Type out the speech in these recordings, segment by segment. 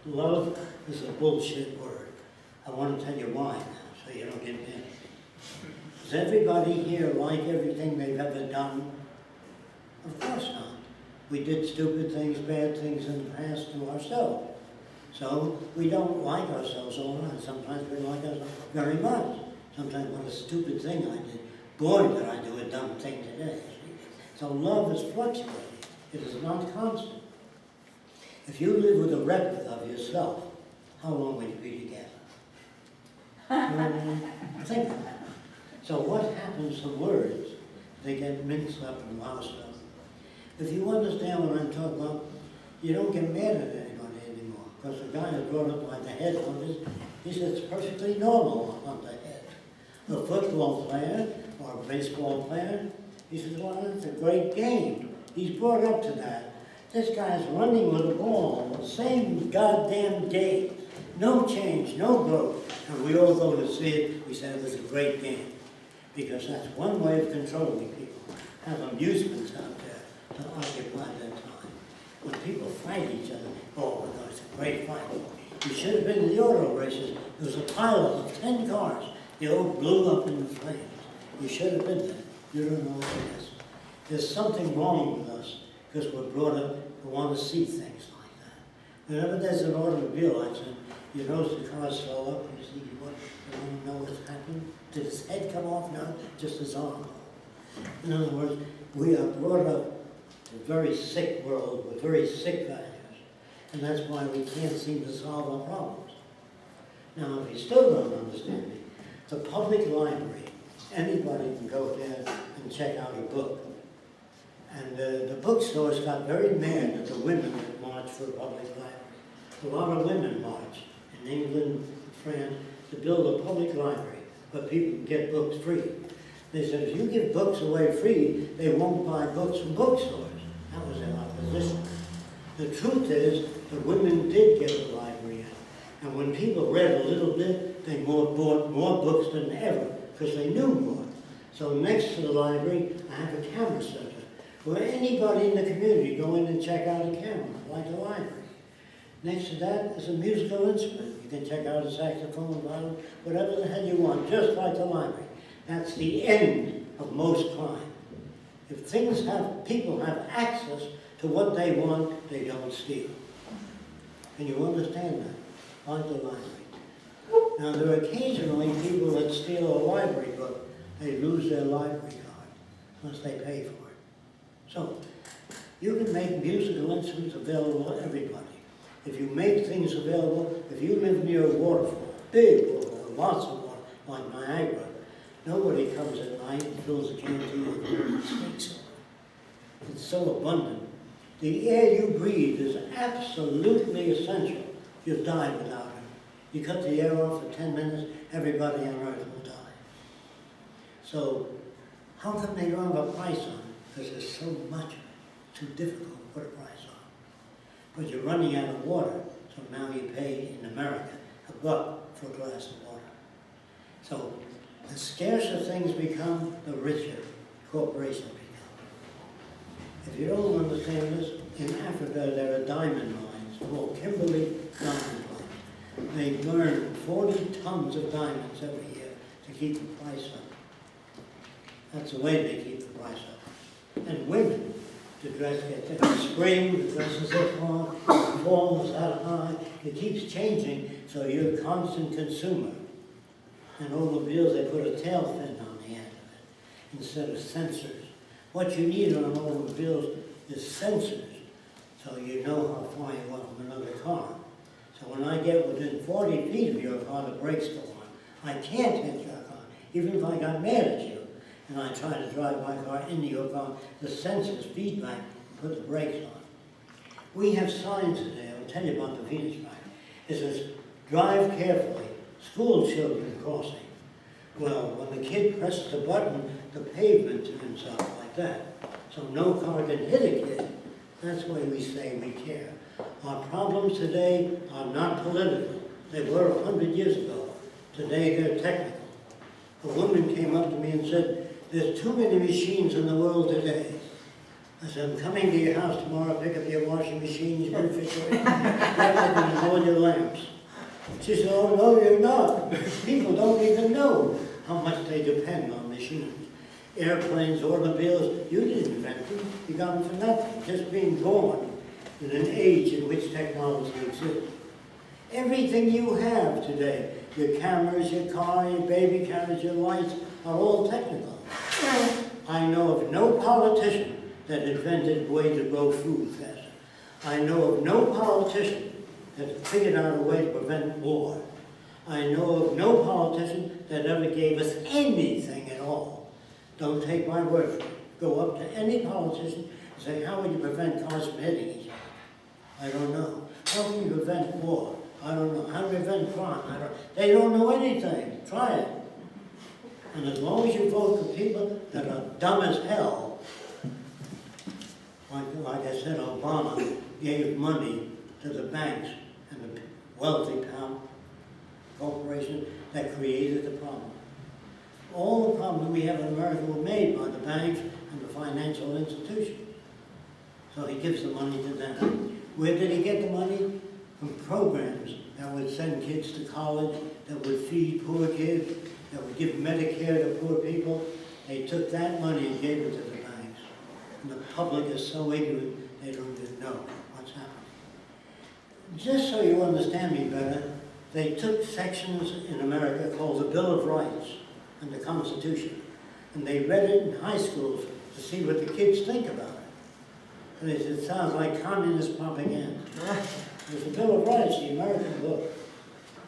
Love is a bullshit word. I want to tell you why now, so you don't get mad. Does everybody here like everything they've ever done? Of course not. We did stupid things, bad things in the past to ourselves. So we don't like ourselves all the time. Sometimes we like ourselves very much. Sometimes what a stupid thing I did. Boy, did I do a dumb thing today. So love is fluctuating. It is not constant. If you live with a replica of yourself, how long would you be together? Think of that. So what happens to words? They get mixed up and lost up. If you understand what I'm talking about, you don't get mad at anybody anymore. Because the guy who brought up like the head on this, he said it's perfectly normal on the head. A football player or a baseball player, he says, well, it's a great game. He's brought up to that. This guy's running with a ball the same goddamn day. No change, no growth. And we all go to see it. We said it was a great game. Because that's one way of controlling people. Have amusements out there to occupy their time. When people fight each other, oh, no, it's a great fight. You should have been in the auto races. There was a pile of 10 cars. They all blew up in the flames. You should have been there. You don't know what it is. There's something wrong with us because we're brought up to want to see things like that. Whenever there's an automobile accident, you notice the car slow up, you see what, you want to know what's happened. Did his head come off? No, just his arm. In other words, we are brought up to a very sick world with very sick values. And that's why we can't seem to solve our problems. Now, if you still don't understand me, the public library, anybody can go there and check out a book. And the bookstores got very mad at the women that marched for a public library. A lot of women marched in England, France, to build a public library where people can get books free. They said, if you give books away free, they won't buy books from bookstores. That was their opposition. The truth is, the women did get the library in. And when people read a little bit, they bought more books than ever, because they knew more. So next to the library, I have a camera center, where anybody in the community go in and check out a camera, like a library. Next to that is a musical instrument. You can check out a saxophone, violin, whatever the hell you want, just like the library. That's the end of most crime. If people have access to what they want, they don't steal. Can you understand that? Like the library. Now, there are occasionally people that steal a library book. They lose their library card unless they pay for it. So, you can make musical instruments available to everybody. If you make things available, if you live near a waterfall, big waterfall, lots of water, like Niagara, nobody comes at night and fills a canteen with steaks. It's so abundant. The air you breathe is absolutely essential. You'll die without it. You cut the air off for 10 minutes, everybody on earth will die. So, how come they don't have a price on it? Because there's so much of it. It's too difficult to put a price on. But you're running out of water, so now you pay, in America, $1 for a glass of water. So, the scarcer things become, the richer corporations become. If you don't understand this, in Africa there are diamond mines called Kimberley diamond mines. They burn 40 tons of diamonds every year to keep the price up. That's the way they keep the price up. And women, the dress gets in spring, the dresses are long, the fall is out high. It keeps changing, so you're a constant consumer. And automobiles, they put a tail fin on the end of it instead of sensors. What you need on automobiles is sensors, so you know how far you are from another car. So when I get within 40 feet of your car, the brakes go on. I can't hit your car, even if I got mad at you, and I try to drive my car into your car, the sensors feedback put the brakes on. We have signs today, I'll tell you about the Venus Project. It says, drive carefully, school children crossing. Well, when the kid presses the button, the pavement turns up like that. So no car can hit a kid. That's why we say we care. Our problems today are not political. They were 100 years ago. Today they're technical. A woman came up to me and said, there's too many machines in the world today. I said, I'm coming to your house tomorrow, pick up your washing machines, your refrigerator, and all your lamps. She said, oh, no, you're not. People don't even know how much they depend on machines. Airplanes, automobiles, you didn't invent them. You got them for nothing, just being born in an age in which technology exists. Everything you have today, your cameras, your car, your baby carriage, your lights, are all technical. I know of no politician that invented a way to grow food faster. I know of no politician that figured out a way to prevent war. I know of no politician that ever gave us anything at all. Don't take my word for it. Go up to any politician and say, how would you prevent cars from hitting each other? I don't know. How can you prevent war? I don't know. How to prevent crime? I don't. They don't know anything. Try it. And as long as you vote for people that are dumb as hell, like I said, Obama gave money to the banks and the wealthy corporations that created the problem. All the problems we have in America were made by the banks and the financial institutions. So he gives the money to them. Where did he get the money? From programs that would send kids to college, that would feed poor kids, that would give Medicare to poor people. They took that money and gave it to the banks. And the public is so ignorant, they don't even know what's happening. Just so you understand me better, they took sections in America called the Bill of Rights and the Constitution, and they read it in high schools to see what the kids think about it. And they said, it sounds like communist propaganda. It's the Bill of Rights, the American book.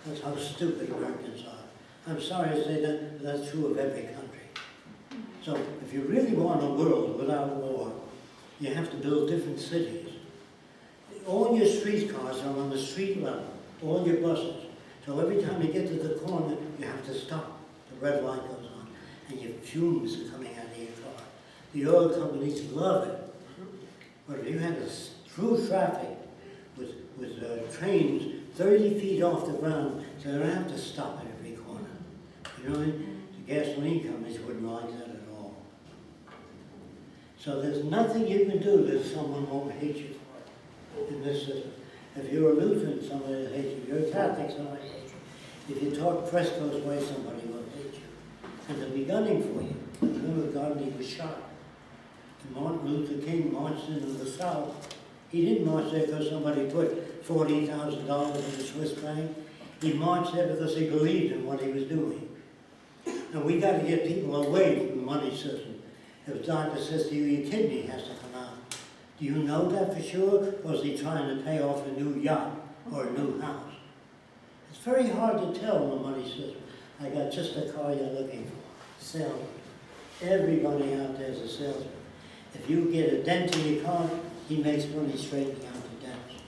That's how stupid Americans are. I'm sorry to say that, but that's true of every country. So if you really want a world without war, you have to build different cities. All your streetcars are on the street level, all your buses. So every time you get to the corner, you have to stop. The red light goes on, and your fumes are coming out of your car. The oil companies love it. But if you had through traffic with trains 30 feet off the ground, so they don't have to stop at every corner. You know what I mean? The gasoline companies wouldn't like that at all. So there's nothing you can do that someone won't hate you for in this system. If you're a Lutheran, somebody will hate you. If you're a Catholic, somebody will hate you. If you talk Fresco's way, somebody will hate you. And they'll be gunning for you. Remember, Gandhi was shot. And Martin Luther King marched into the South. He didn't march there because somebody put $40,000 in the Swiss bank. He marched there because he believed in what he was doing. And we got to get people away from the money system. If a doctor says to you, your kidney has to come out, do you know that for sure? Or is he trying to pay off a new yacht or a new house? It's very hard to tell in the money system. I got just the car you're looking for. Salesman. Everybody out there is a salesman. If you get a dent in your car, he makes money straightening out the dents.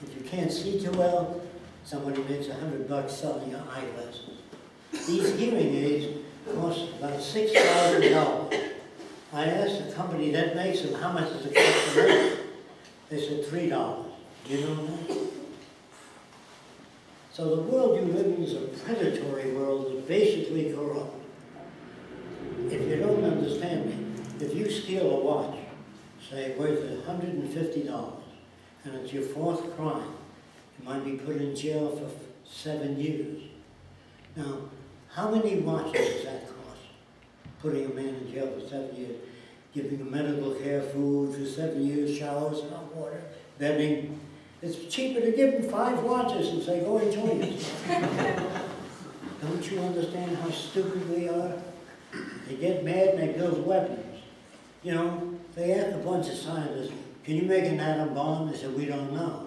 If you can't see too well, somebody makes $100 selling your eyeglasses. These hearing aids cost about $6,000. I asked the company that makes them, how much does it cost to make? They said $3. Do you know that? So the world you live in is a predatory world. It's basically corrupt. If you don't understand me, if you steal a watch, say worth $150, and it's your fourth crime, you might be put in jail for 7 years. Now, how many watches does that cost? Putting a man in jail for 7 years, giving him medical care, food for 7 years, showers, hot water, bedding. It's cheaper to give him 5 watches and say, go enjoy yourself. Don't you understand how stupid we are? They get mad and they build weapons. You know, they asked a bunch of scientists, can you make an atom bomb? They said, we don't know.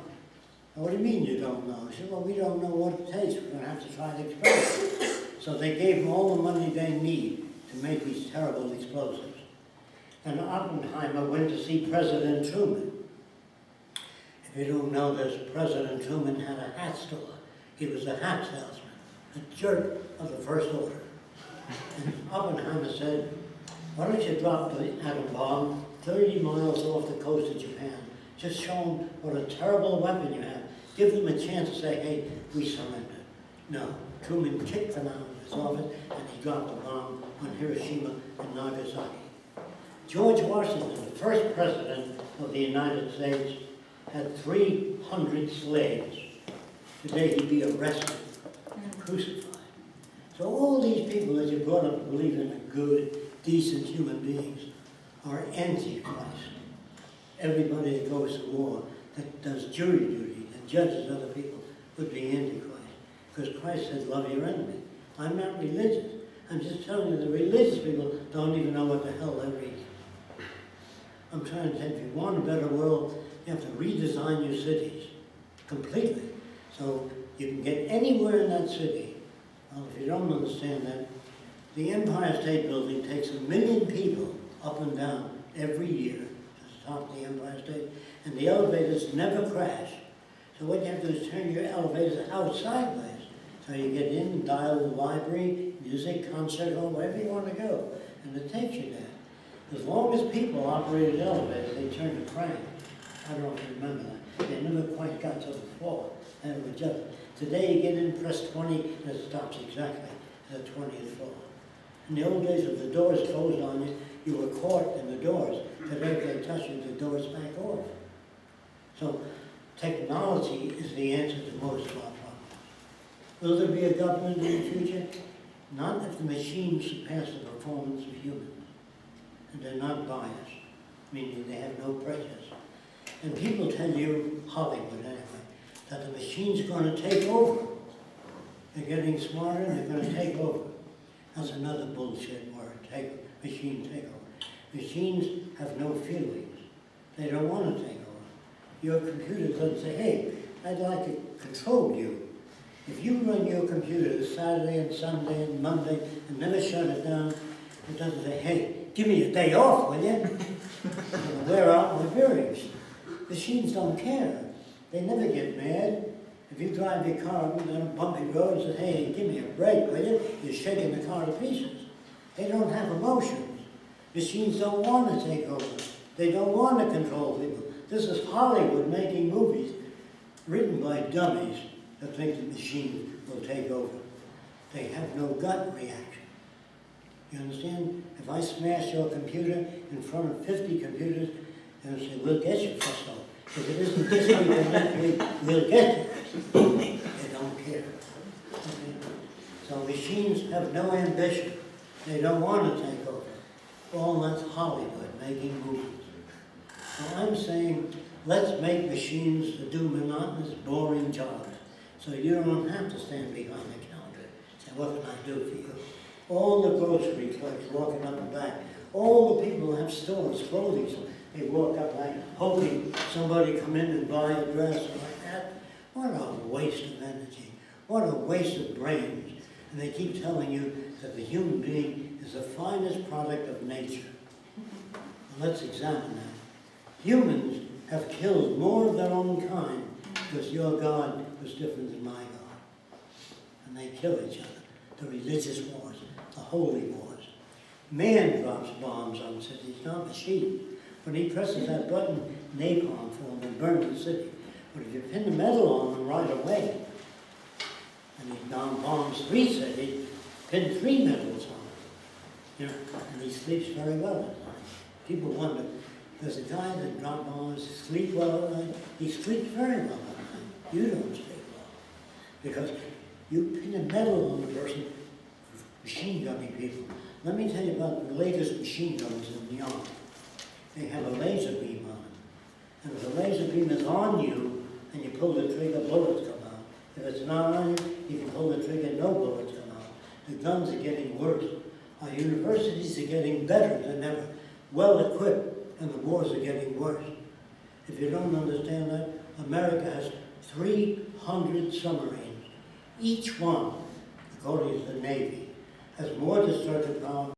What do you mean you don't know? They said, well, we don't know what it takes. We're going to have to try the experiment. So they gave them all the money they need to make these terrible explosives. And Oppenheimer went to see President Truman. If you don't know this, President Truman had a hat store. He was a hat salesman, a jerk of the first order. And Oppenheimer said, why don't you drop the atom bomb 30 miles off the coast of Japan? Just show them what a terrible weapon you have. Give them a chance to say, hey, we surrender. No, Truman kicked them out of his office and he dropped a bomb on Hiroshima and Nagasaki. George Washington, the first president of the United States, had 300 slaves. Today he'd be arrested and crucified. So all these people that you brought up to believe in are good, decent human beings are anti-Christ. Everybody that goes to war, that does jury duty, that judges other people, would be anti-Christ. Because Christ said, love your enemy. I'm not religious. I'm just telling you the religious people don't even know what the hell they're reading. I'm trying to say, if you want a better world, you have to redesign your cities completely. So you can get anywhere in that city. Well, if you don't understand that, the Empire State Building takes 1 million people up and down every year to the top of the Empire State, and the elevators never crash. So what you have to do is turn your elevators out sideways. So you get in and dial the library, music, concert hall, wherever you want to go, and it takes you there. As long as people operated elevators, they turned the crank. I don't know if you remember that. They never quite got to the floor. And it would just, today you get in, press 20, and it stops exactly at the 20th floor. In the old days, if the doors closed on you, you were caught in the doors. Today, if they touch you, the doors back off. So technology is the answer to most of our problems. Will there be a government in the future? Not if the machines surpass the performance of humans. And they're not biased, meaning they have no prejudice. And people tell you, Hollywood anyway, that the machine's going to take over. They're getting smarter and they're going to take over. That's another bullshit word, machine takeover. Machines have no feelings. They don't want to take over. Your computer doesn't say, hey, I'd like to control you. If you run your computer Saturday and Sunday and Monday and never shut it down, it doesn't say, hey, give me a day off, will you? Wear out my bearings. Machines don't care. They never get mad. If you drive your car down a bumpy road and say, hey, give me a break, will you? You're shaking the car to pieces. They don't have emotions. Machines don't want to take over. They don't want to control people. This is Hollywood making movies written by dummies that think the machine will take over. They have no gut reaction. You understand? If I smash your computer in front of 50 computers, they'll say, we'll get you, Fresco. If it isn't this week or next week, we'll get you. They don't care. Okay? So machines have no ambition. They don't want to take over. All that's Hollywood making movies. So I'm saying, let's make machines to do monotonous, boring jobs. So you don't have to stand behind the counter and say, what can I do for you? All the grocery clerks walking up and back, all the people who have stores, clothing stores, they walk up like hoping somebody come in and buy a dress like that. What a waste of energy. What a waste of brains. And they keep telling you that the human being is the finest product of nature. Well, let's examine that. Humans have killed more of their own kind because your God was different than my God. And they kill each other. The religious wars, the holy wars. Man drops bombs on cities, not machines. When he presses that button, napalm forms and burns the city. But if you pin the metal on them right away, and he bombs 3 cities, pin 3 metals on him. You know, and he sleeps very well at night. People wonder, does a guy that drops bombs sleep well at night? He sleeps very well at night. You don't sleep well. Because you pin a metal on the person, machine gunning people. Let me tell you about the latest machine guns in the army. They have a laser beam on them. And if the laser beam is on you and you pull the trigger, bullets come out. If it's not on you, you can pull the trigger, no bullets come out. The guns are getting worse. Our universities are getting better than ever, well equipped, and the wars are getting worse. If you don't understand that, America has 300 submarines. Each one, according to the Navy, has more destructive power